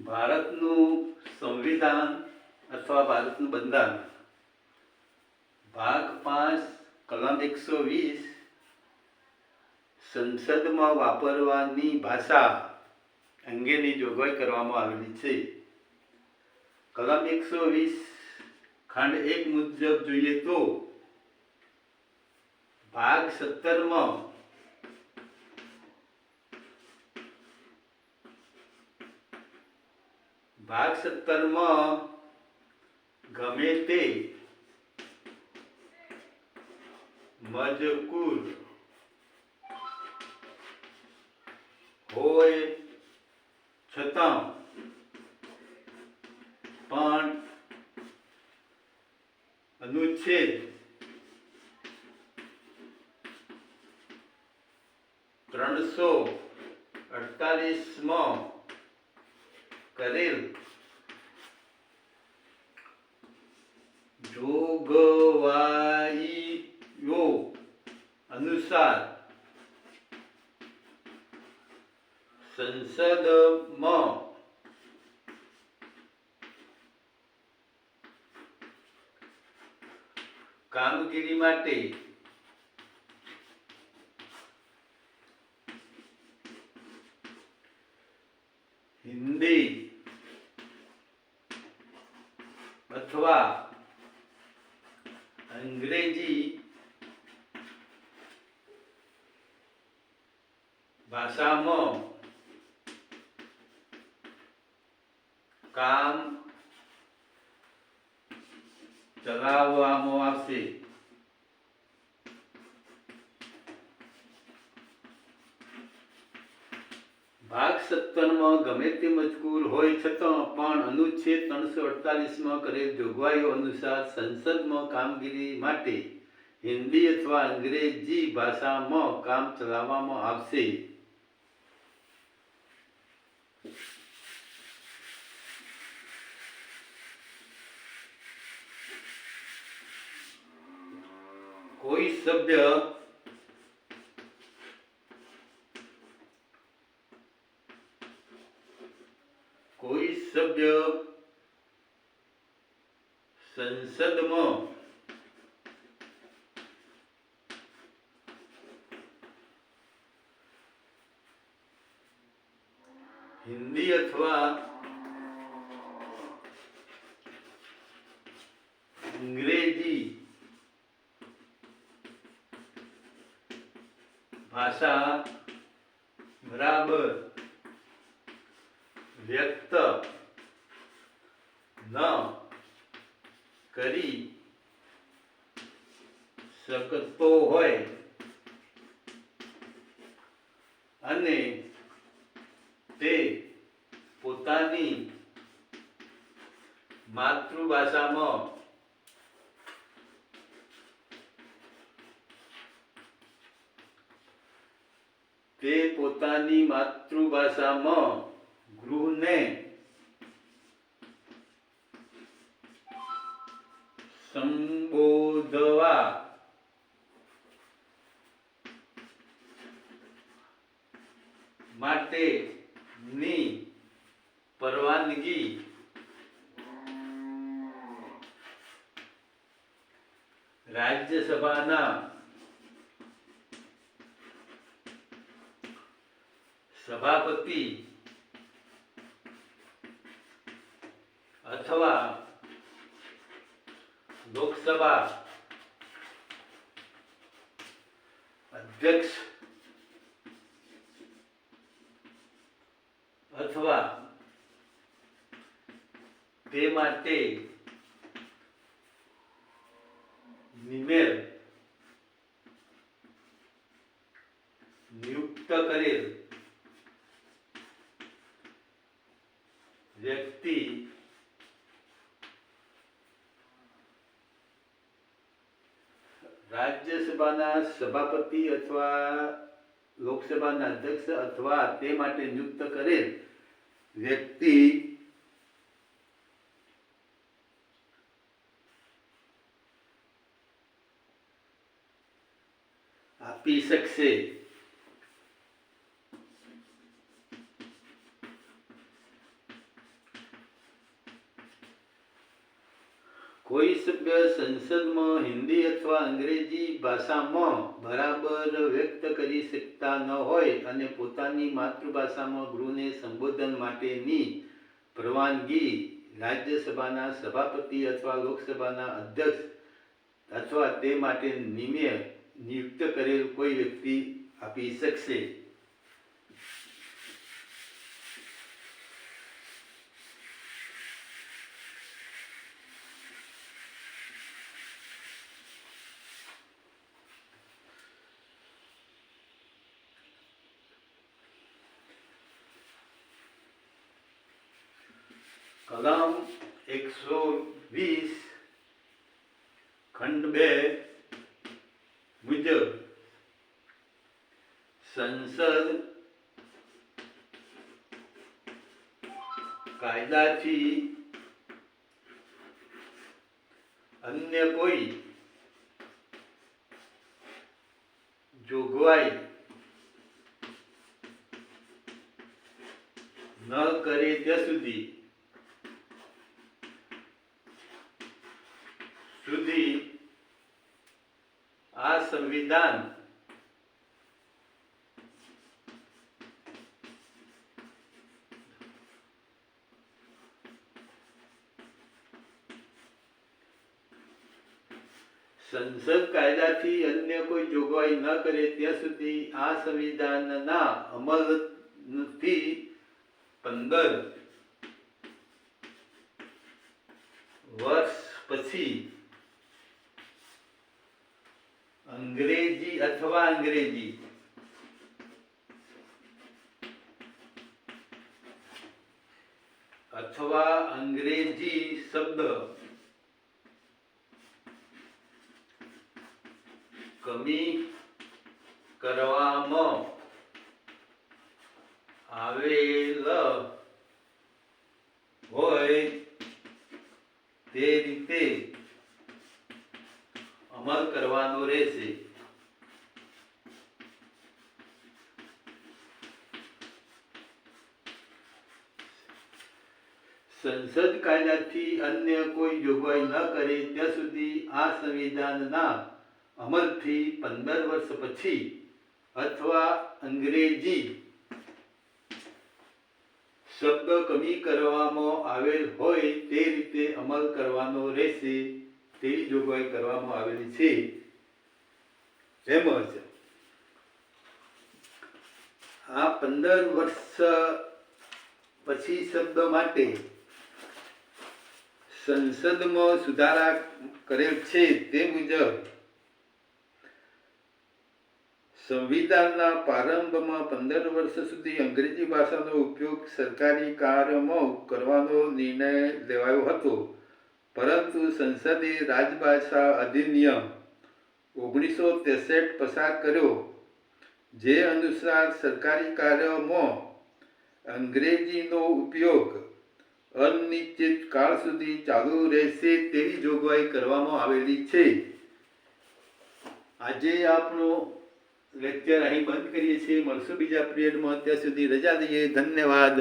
ભારતનું સંવિધાન અથવા ભારતનું બંધારણ ભાગ 5 કલમ 120 સંસદમાં વાપરવાની ભાષા અંગેની જોગવાઈ કરવામાં આવેલી છે. કલમ 120 ખંડ 1 મુજબ જોઈએ તો ભાગ 17માં ગમે તે મજકૂર હોય છતાં પણ અનુચ્છેદ 348માં કરેલ જોગવાઈઓ અનુસાર સંસદમાં કામગીરી માટે હિન્દી અથવા અંગ્રેજી ભાષામાં કામ ચલાવવામાં આવશે. ભાગ 17માં ગમે તે મજકૂર હોય છતાં પણ અનુચ્છેદ 348માં કરેલ જોગવાઈઓ અનુસાર સંસદમાં કામગીરી માટે હિન્દી અથવા અંગ્રેજી ભાષામાં કામ ચલાવવામાં આવશે. કોઈ સભ્ય સંસદમાં હિન્દી અથવા અંગ્રેજી ભાષા બરાબર વ્યક્ત ન કરી શકતો હોય અને તે પોતાની માતૃભાષામાં ગૃહને સંબોધવા માટેની પરવાનગી રાજ્યસભાના સભાપતિ અથવા લોકસભા અધ્યક્ષ અથવા તે માટે નિયુક્ત કરેલ વ્યક્તિ રાજ્યસભાના સભાપતિ અથવા લોકસભાના અધ્યક્ષ અથવા તે માટે નિયુક્ત કરેલ વ્યક્તિ આપી શકશે. સંસદમાં હિન્દી અથવા અંગ્રેજી ભાષામાં બરાબર વ્યક્ત કરી શકતા ન હોય અને પોતાની માતૃભાષામાં ગૃહને સંબોધન માટેની પરવાનગી રાજ્યસભાના સભાપતિ અથવા લોકસભાના અધ્યક્ષ અથવા તે માટે નિયુક્ત કરેલ કોઈ વ્યક્તિ આપી શકશે. કલમ 120 ખંડ 2 મુજબ સંસદ કાયદાથી અન્ય કોઈ જોગવાઈ ન કરે ત્યાં સુધી આ સંવિધાન સંસદ કાયદાથી અન્ય કોઈ જોગવાઈ ન કરે ત્યાં સુધી આ સંવિધાનના અમલથી 15 વર્ષ પછી અંગ્રેજી અથવા અંગ્રેજી શબ્દ કમી કરવામાં આવેલ હોય તે રીતે અમલ કરવાનો રહેશે. સંસદ કાયદાથી અન્ય કોઈ જોગવાઈ ન કરે ત્યાં સુધી આ સંવિધાનના અમલથી 15 વર્ષ પછી અથવા અંગ્રેજી શબ્દ કમી કરવામાં આવેલ હોય તે રીતે અમલ કરવાનો રહેશે તેવી જોગવાઈ કરવામાં આવેલી છે. તેમજ આ 15 વર્ષ પછી શબ્દ માટે સંસદમાં સુધારા કરેલ છે તે મુજબ સંવિધાનના પ્રારંભમાં 15 વર્ષ સુધી અંગ્રેજી ભાષાનો ઉપયોગ સરકારી કાર્યમાં કરવાનો નિર્ણય લેવાયો હતો, પરંતુ સંસદે રાજભાષા અધિનિયમ 1963 પસાર કર્યો, જે અનુસાર સરકારી કાર્યોમાં અંગ્રેજીનો ઉપયોગ અનિશ્ચિત કાળ સુધી ચાલુ રહેશે તેવી જોગવાઈ કરવામાં આવેલી છે. આજે આપણો લેક્ચર અહીં બંધ કરીએ છીએ. મળશું બીજા પિરિયડમાં. ત્યાં સુધી રજા દઈએ. ધન્યવાદ.